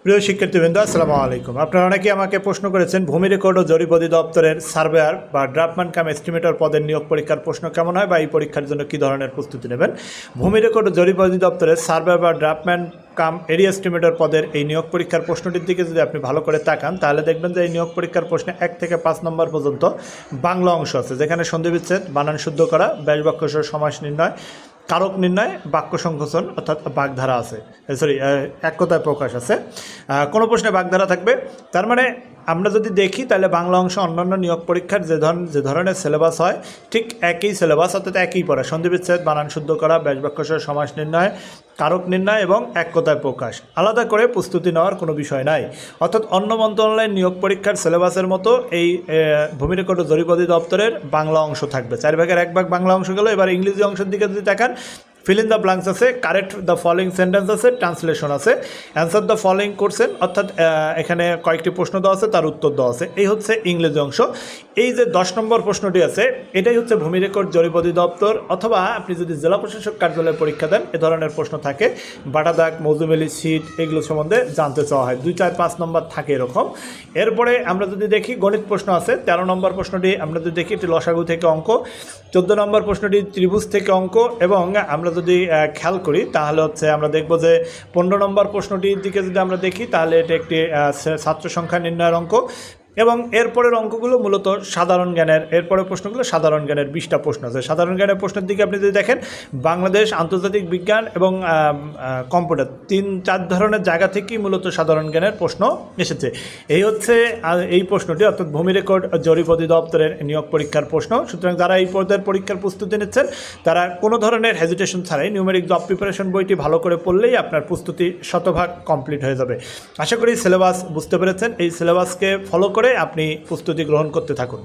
প্রিয় শিক্ষার্থীবৃন্দ, আসসালামু আলাইকুম। আপনারা অনেকেই আমাকে প্রশ্ন করেছেন ভূমি রেকর্ড ও জরিপ অধিদপ্তরের সার্ভেয়ার বা ড্রাফটম্যান কাম এস্টিমেটর পদের নিয়োগ পরীক্ষার প্রশ্ন কেমন হয় বা এই পরীক্ষার জন্য কী ধরনের প্রস্তুতি নেবেন। ভূমি রেকর্ড ও জরিপ অধিদপ্তরের সার্ভেয়ার বা ড্রাফটম্যান কাম এরিয়া এস্টিমেটর পদের এই নিয়োগ পরীক্ষার প্রশ্নটির দিকে যদি আপনি ভালো করে তাকান তাহলে দেখবেন যে এই নিয়োগ পরীক্ষার প্রশ্নে 1 থেকে 5 নম্বর পর্যন্ত বাংলা অংশ আছে, যেখানে সন্ধিবিচ্ছেদ, বানান শুদ্ধ করা, ব্যাস বাক্য সহ সমাস নির্ণয়, কারক নির্ণয়, বাক্য সংকোচন অর্থাৎ বাগধারা আছে, এক কথায় প্রকাশ আছে। কোনো প্রশ্নে বাগধারা থাকবে। তার মানে আমরা যদি দেখি তাহলে বাংলা অংশ অন্যান্য নিয়োগ পরীক্ষার যে ধরনের সিলেবাস হয় ঠিক একই সিলেবাস, অর্থাৎ একই পড়া, সন্ধিবিচ্ছেদ, বানান শুদ্ধ করা, ব্যাস বাক্য সহ সমাস নির্ণয়, কারক নির্ণয় এবং এক কথায় প্রকাশ। আলাদা করে প্রস্তুতি নেওয়ার কোনো বিষয় নাই। অর্থাৎ অন্য মন্ত্রণালয়ের নিয়োগ পরীক্ষার সিলেবাসের মতো এই ভূমি রেকর্ড ও জরিপ অধিদপ্তরের বাংলা অংশ থাকবে। 4 ভাগের 1 ভাগ বাংলা অংশ গেল। এবার ইংরেজি অংশের দিকে যদি তাকান, ফিল ইন দ্য ব্ল্যাঙ্কস আছে, কারেক্ট দ্য ফলোয়িং সেন্টেন্স আছে, ট্রান্সলেশন আছে, অ্যান্সার দ্য ফলোয়িং কোশ্চেন, অর্থাৎ এখানে কয়েকটি প্রশ্ন দেওয়া আছে, তার উত্তর দেওয়া আছে। এই হচ্ছে ইংরেজি অংশ। এই যে 10 নম্বর প্রশ্নটি আছে, এটাই হচ্ছে ভূমি রেকর্ড জরিপ অধিদপ্তর অথবা আপনি যদি জেলা প্রশাসক কার্যালয়ে পরীক্ষা দেন এ ধরনের প্রশ্ন থাকে। বাটা দাগ, মৌজুমেলি শীট এগুলো সম্বন্ধে জানতে চাওয়া হয়। 2, 4, 5 নম্বর থাকে এরকম। এরপরে আমরা যদি দেখি গণিত প্রশ্ন আছে। 13 নম্বর প্রশ্নটি আমরা যদি দেখি এটি লসাগু থেকে অঙ্ক। 14 নম্বর প্রশ্নটি ত্রিভুজ থেকে অঙ্ক। এবং আমরা যদি খেয়াল করি তাহলে হচ্ছে আমরা দেখব যে 15 নম্বর প্রশ্নটির দিকে যদি আমরা দেখি তাহলে এটা একটি ছাত্র সংখ্যা নির্ণয়ের অঙ্ক। এবং এরপরের অঙ্কগুলো মূলত সাধারণ জ্ঞানের, এরপরের প্রশ্নগুলো সাধারণ জ্ঞানের 20টা প্রশ্ন আছে। সাধারণ জ্ঞানের প্রশ্নের দিকে আপনি যদি দেখেন, বাংলাদেশ, আন্তর্জাতিক বিজ্ঞান এবং কম্পিউটার 3-4 ধরনের জায়গা থেকেই মূলত সাধারণ জ্ঞানের প্রশ্ন এসেছে। এই হচ্ছে এই প্রশ্নটি, অর্থাৎ ভূমি রেকর্ড জরিপ অধিদপ্তরের নিয়োগ পরীক্ষার প্রশ্ন। সুতরাং যারা এই পর্যায়ের পরীক্ষার প্রস্তুতি নিচ্ছেন তারা কোনো ধরনের হেজিটেশন ছাড়াই নিউমেরিক জব প্রিপারেশন বইটি ভালো করে পড়লেই আপনার প্রস্তুতি শতভাগ কমপ্লিট হয়ে যাবে। আশা করি সিলেবাস বুঝতে পেরেছেন। এই সিলেবাসকে ফলো করে আপনি প্রস্তুতি গ্রহণ করতে থাকুন।